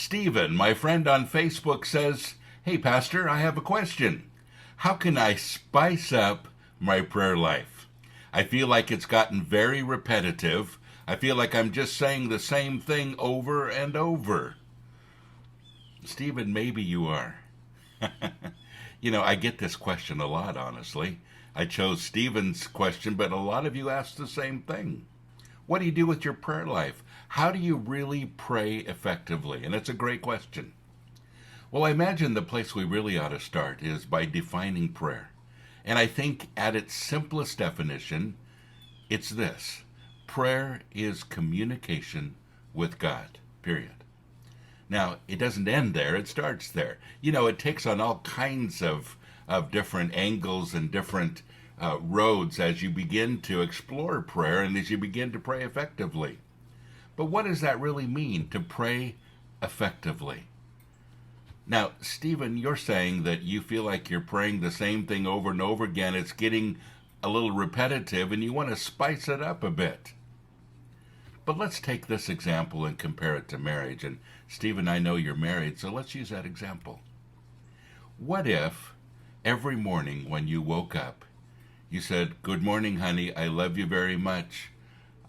Stephen, my friend on Facebook, says, "Hey, Pastor, I have a question. How can I spice up my prayer life? I feel like it's gotten very repetitive. I feel like I'm just saying the same thing over and over." Stephen, maybe you are. I get this question a lot, honestly. I chose Stephen's question, but a lot of you ask the same thing. What do you do with your prayer life? How do you really pray effectively? And it's a great question. Well, I imagine the place we really ought to start is by defining prayer. And I think at its simplest definition, it's this: prayer is communication with God, period. Now, it doesn't end there, it starts there. It takes on all kinds of different angles and different roads as you begin to explore prayer and as you begin to pray effectively. But what does that really mean, to pray effectively? Now, Stephen, you're saying that you feel like you're praying the same thing over and over again. It's getting a little repetitive and you want to spice it up a bit. But let's take this example and compare it to marriage. And Stephen, I know you're married, so let's use that example. What if every morning when you woke up, you said, "Good morning, honey. I love you very much.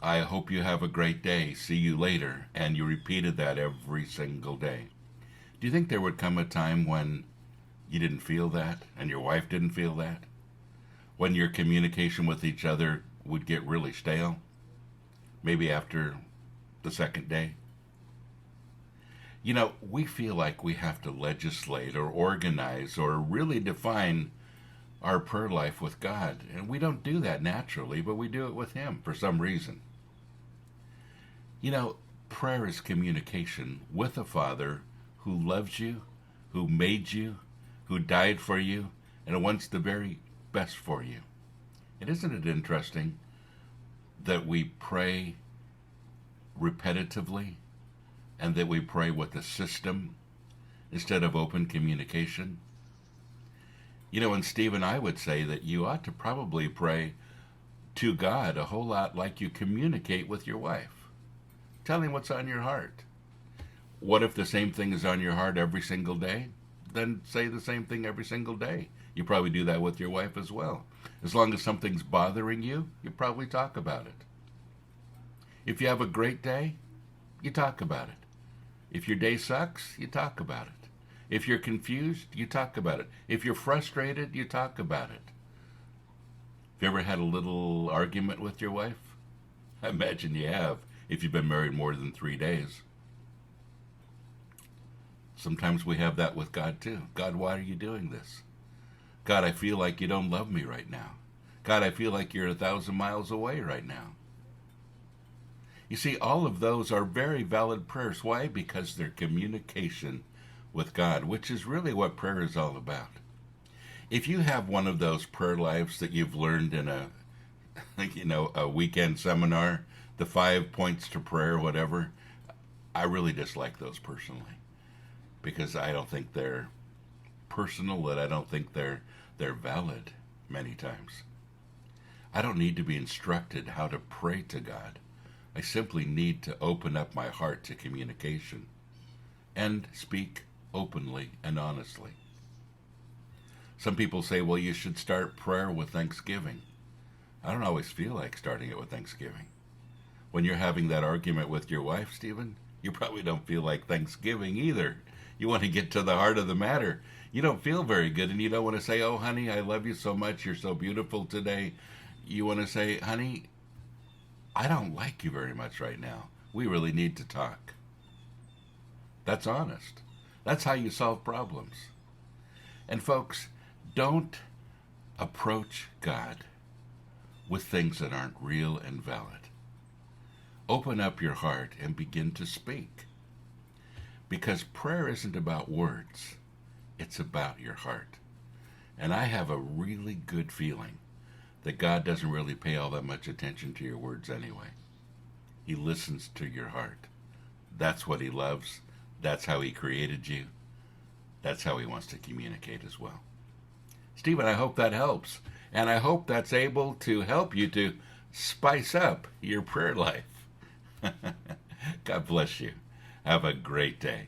I hope you have a great day. See you later." And you repeated that every single day. Do you think there would come a time when you didn't feel that and your wife didn't feel that? When your communication with each other would get really stale? Maybe after the second day? We feel like we have to legislate or organize or really define our prayer life with God. And we don't do that naturally, but we do it with Him for some reason. Prayer is communication with a Father who loves you, who made you, who died for you, and wants the very best for you. And isn't it interesting that we pray repetitively and that we pray with a system instead of open communication? And Stephen, I would say that you ought to probably pray to God a whole lot like you communicate with your wife. Tell Him what's on your heart. What if the same thing is on your heart every single day? Then say the same thing every single day. You probably do that with your wife as well. As long as something's bothering you, you probably talk about it. If you have a great day, you talk about it. If your day sucks, you talk about it. If you're confused, you talk about it. If you're frustrated, you talk about it. Have you ever had a little argument with your wife? I imagine you have, if you've been married more than 3 days. Sometimes we have that with God too. God, why are you doing this? God, I feel like you don't love me right now. God, I feel like you're 1,000 miles away right now. You see, all of those are very valid prayers. Why? Because they're communication with God, which is really what prayer is all about. If you have one of those prayer lives that you've learned in a weekend seminar, the 5 points to prayer, whatever, I really dislike those personally, because I don't think they're personal, and I don't think they're valid many times. I don't need to be instructed how to pray to God. I simply need to open up my heart to communication and speak openly and honestly. Some people say, well, you should start prayer with thanksgiving. I don't always feel like starting it with thanksgiving. When you're having that argument with your wife, Stephen, you probably don't feel like Thanksgiving either. You want to get to the heart of the matter. You don't feel very good, and you don't want to say, "Oh, honey, I love you so much. You're so beautiful today." You want to say, "Honey, I don't like you very much right now. We really need to talk." That's honest. That's how you solve problems. And folks, don't approach God with things that aren't real and valid. Open up your heart and begin to speak. Because prayer isn't about words. It's about your heart. And I have a really good feeling that God doesn't really pay all that much attention to your words anyway. He listens to your heart. That's what He loves. That's how He created you. That's how He wants to communicate as well. Stephen, I hope that helps. And I hope that's able to help you to spice up your prayer life. God bless you. Have a great day.